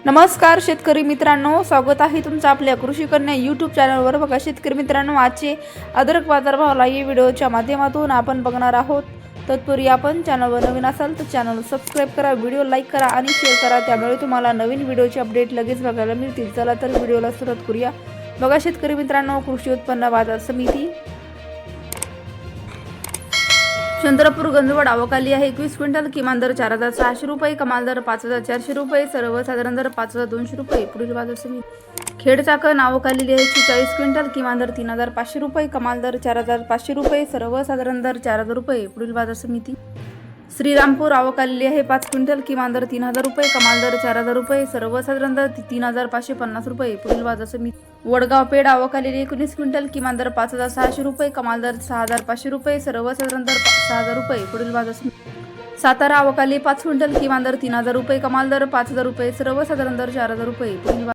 नमस्कार शेतकरी मित्रांनो, स्वागत आहे तुमचं आपल्या कृषी कन्या यूट्यूब चॅनलवर। बघा शेतकरी मित्रांनो, आजचे अद्रक बाजारभाव या व्हिडिओच्या माध्यमातून आपण बघणार आहोत। तत्पूर्वी आपण चॅनलवर नवीन असाल तर चॅनल सबस्क्राइब करा, व्हिडिओ लाईक करा आणि शेअर करा, त्यामुळे तुम्हाला नवीन व्हिडिओचे अपडेट लगेच बघायला मिळतील। चला तर व्हिडिओला सुरुवात करूया। बघा शेतकरी मित्रांनो, कृषी उत्पन्न बाजार समिती चंद्रपूर गंजवड आवकाली आहे 21 क्विंटल, किमान दर 4600 रुपये, कमाल दर 5400 रुपये, सर्वसाधारण दर 5200 रुपये। पुढील बाजार समिती खेड चाकण आवकाली आहे 40 क्विंटल, किमान दर 3500 रुपये, कमाल दर 4500 रुपये, सर्वसाधारण दर 4000 रुपये। पुढील बाजार समिती श्रीरामपूर आवकाली आहे 5 क्विंटल, किमान दर 3000 रुपये, कमाल दर 4000 रुपये, सर्वसाधारण दर 3550 रुपये। पुढील बाजार समिती वडगाव पेठ आवकाली 19 क्विंटल, किमान दर 5600 रुपये, कमाल दर 6500 रुपये, सर्वसाधारण दर 6000 रुपये। पुढील बाजार समिती सातारा आवकाली 5 क्विंटल, किमान दर 3000 रुपये, कमाल दर 5000 रुपये, सर्वसाधारण दर 4000 रुपये। पुढील